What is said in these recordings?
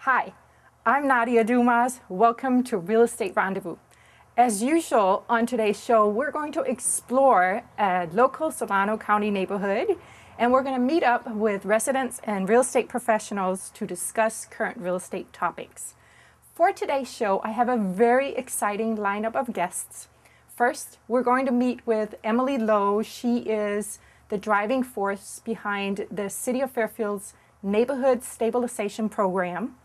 Hi, I'm Nadia Dumas. Welcome to Real Estate Rendezvous. As usual, on today's show, we're going to explore a local Solano County neighborhood, and we're going to meet up with residents and real estate professionals to discuss current real estate topics. For today's show, I have a very exciting lineup of guests. First, we're going to meet with Emily Lowe. She is the driving force behind the City of Fairfield's Neighborhood Stabilization Program.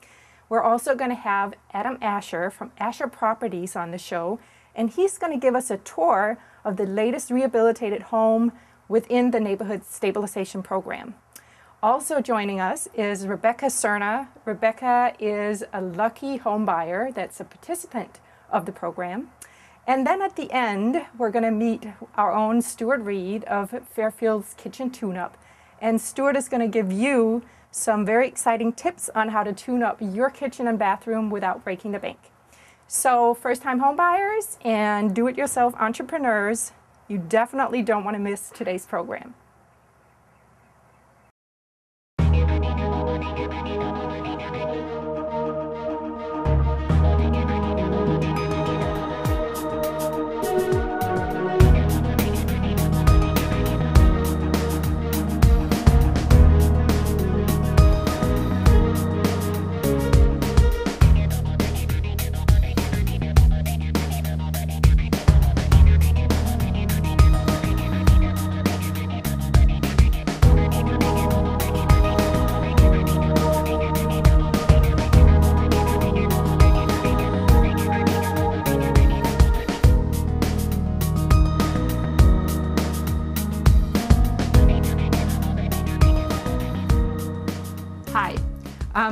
We're also going to have Adam Asher from Asher Properties on the show, and he's going to give us a tour of the latest rehabilitated home within the Neighborhood Stabilization Program. Also joining us is Rebecca Cerna. Rebecca is a lucky home buyer that's a participant of the program. And then at the end, we're going to meet our own Stuart Reed of Fairfield's Kitchen Tune-Up. And Stuart is going to give you some very exciting tips on how to tune up your kitchen and bathroom without breaking the bank. So first-time home buyers and do-it-yourself entrepreneurs, you definitely don't want to miss today's program.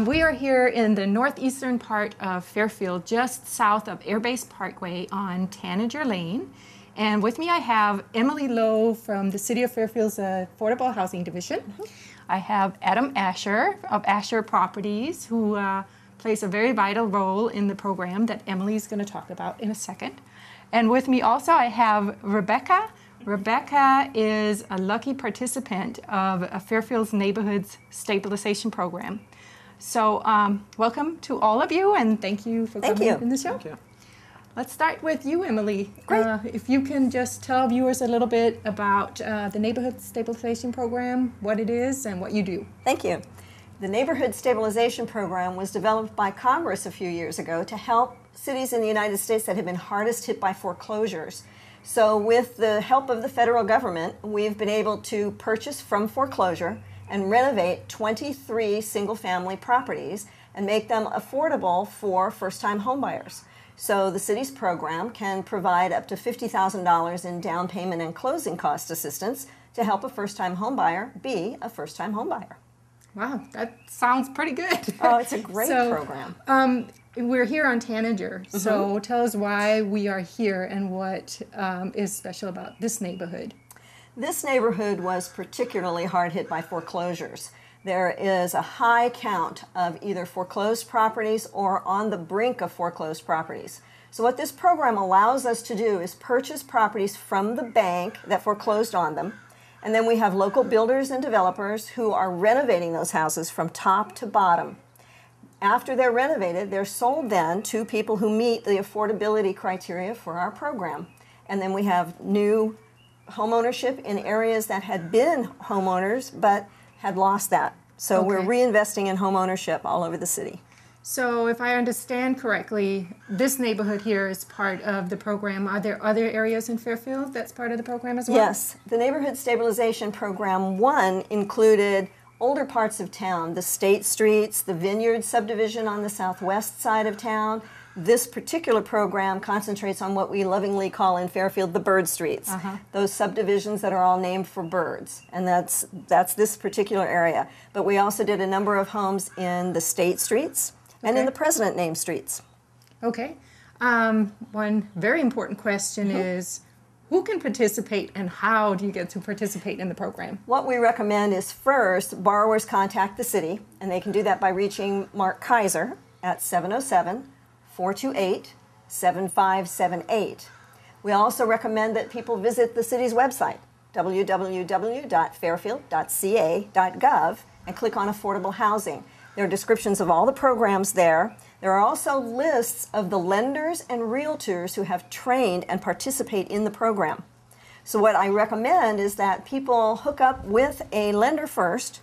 We are here in the northeastern part of Fairfield, just south of Air Base Parkway on Tanager Lane. And with me I have Emily Lowe from the City of Fairfield's Affordable Housing Division. I have Adam Asher of Asher Properties, who plays a very vital role in the program that Emily's going to talk about in a second. And with me also I have Rebecca. Rebecca is a lucky participant of Fairfield's Neighborhoods Stabilization Program. So welcome to all of you, and thank you for coming in the show. Thank you. Let's start with you, Emily. Great. If you can just tell viewers a little bit about the Neighborhood Stabilization Program, what it is and what you do. Thank you. The Neighborhood Stabilization Program was developed by Congress a few years ago to help cities in the United States that have been hardest hit by foreclosures. So with the help of the federal government, we've been able to purchase from foreclosure and renovate 23 single-family properties and make them affordable for first-time homebuyers. So the city's program can provide up to $50,000 in down payment and closing cost assistance to help a first-time homebuyer be a first-time homebuyer. Wow, that sounds pretty good. Oh, it's a great program. We're here on Tanager, so tell us why we are here and what is special about this neighborhood. This neighborhood was particularly hard hit by foreclosures. There is a high count of either foreclosed properties or on the brink of foreclosed properties. So what this program allows us to do is purchase properties from the bank that foreclosed on them, and then we have local builders and developers who are renovating those houses from top to bottom. After they're renovated, they're sold then to people who meet the affordability criteria for our program. And then we have new homeownership in areas that had been homeowners but had lost that. So we're reinvesting in homeownership all over the city. So if I understand correctly, this neighborhood here is part of the program. Are there other areas in Fairfield that's part of the program as well? Yes. The Neighborhood Stabilization Program 1 included older parts of town, the State Streets, the Vineyard subdivision on the southwest side of town. This particular program concentrates on what we lovingly call in Fairfield the bird streets, those subdivisions that are all named for birds, and that's this particular area. But we also did a number of homes in the state streets and in the president named streets. Okay. One very important question is, who can participate and how do you get to participate in the program? What we recommend is first, borrowers contact the city, and they can do that by reaching Mark Kaiser at 707-428-7578. We also recommend that people visit the city's website, www.fairfield.ca.gov, and click on affordable housing. There are descriptions of all the programs there. There are also lists of the lenders and realtors who have trained and participate in the program. So what I recommend is that people hook up with a lender first,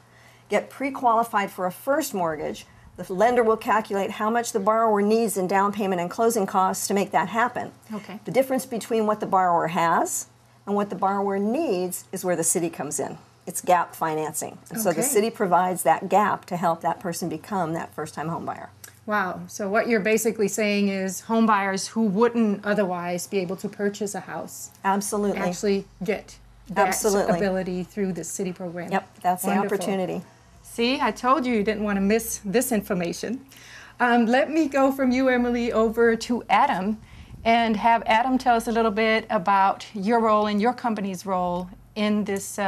get pre-qualified for a first mortgage. The lender will calculate how much the borrower needs in down payment and closing costs to make that happen. Okay. The difference between what the borrower has and what the borrower needs is where the city comes in. It's gap financing. And so the city provides that gap to help that person become that first-time home buyer. Wow. So what you're basically saying is home buyers who wouldn't otherwise be able to purchase a house Absolutely. actually get that ability through the city program. Yep, that's Wonderful. the opportunity. See, I told you didn't want to miss this information. Let me go from you, Emily, over to Adam and have Adam tell us a little bit about your role and your company's role in this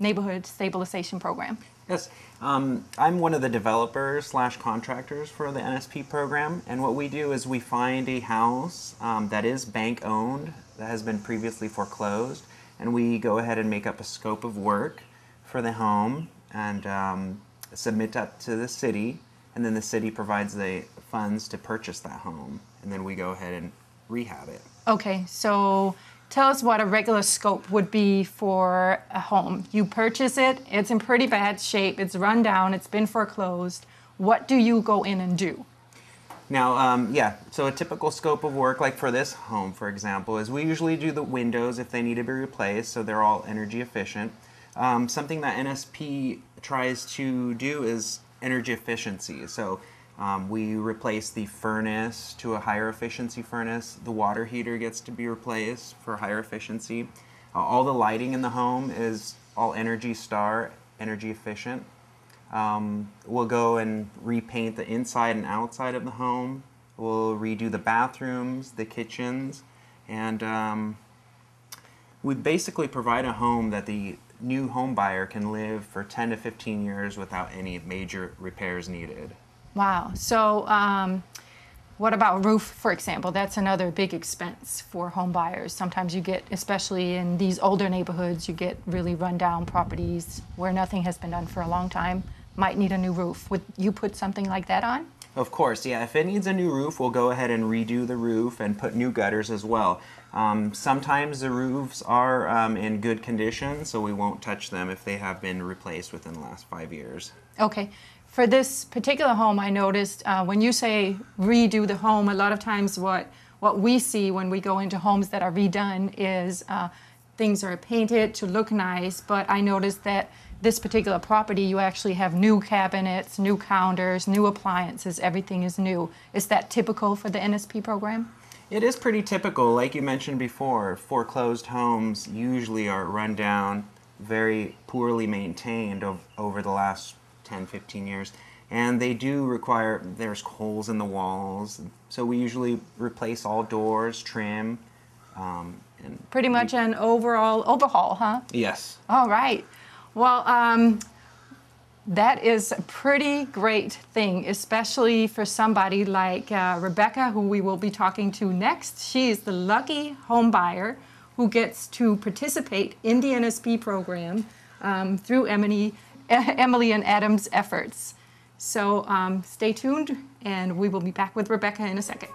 neighborhood stabilization program. Yes, I'm one of the developers slash contractors for the NSP program, and what we do is we find a house that is bank owned, that has been previously foreclosed, and we go ahead and make up a scope of work for the home and submit that to the city, and then the city provides the funds to purchase that home, and then we go ahead and rehab it. Okay, so tell us what a regular scope would be for a home. You purchase it, it's in pretty bad shape, it's run down, it's been foreclosed. What do you go in and do? Now, so a typical scope of work, like for this home, for example, is we usually do the windows if they need to be replaced, so they're all energy efficient. Something that NSP tries to do is energy efficiency. So we replace the furnace to a higher efficiency furnace. The water heater gets to be replaced for higher efficiency. All the lighting in the home is all Energy Star, energy efficient. We'll go and repaint the inside and outside of the home. We'll redo the bathrooms, the kitchens, and we basically provide a home that the new home buyer can live for 10 to 15 years without any major repairs needed. Wow. So what about roof, for example? That's another big expense for home buyers. Sometimes you get, especially in these older neighborhoods, you get really rundown properties where nothing has been done for a long time. Might need a new roof. Would you put something like that on? Of course, yeah. If it needs a new roof, we'll go ahead and redo the roof and put new gutters as well. Sometimes the roofs are in good condition, so we won't touch them if they have been replaced within the last 5 years. Okay. For this particular home, I noticed when you say redo the home, a lot of times what we see when we go into homes that are redone is things are painted to look nice, but I noticed that this particular property, you actually have new cabinets, new counters, new appliances, everything is new. Is that typical for the NSP program? It is pretty typical. Like you mentioned before, foreclosed homes usually are run down, very poorly maintained over the last 10, 15 years. And they do require, there's holes in the walls. So we usually replace all doors, trim. And pretty much an overall overhaul, huh? Yes. All right. Well, that is a pretty great thing, especially for somebody like Rebecca, who we will be talking to next. She is the lucky home buyer who gets to participate in the NSP program through Emily and Adam's efforts. So stay tuned, and we will be back with Rebecca in a second.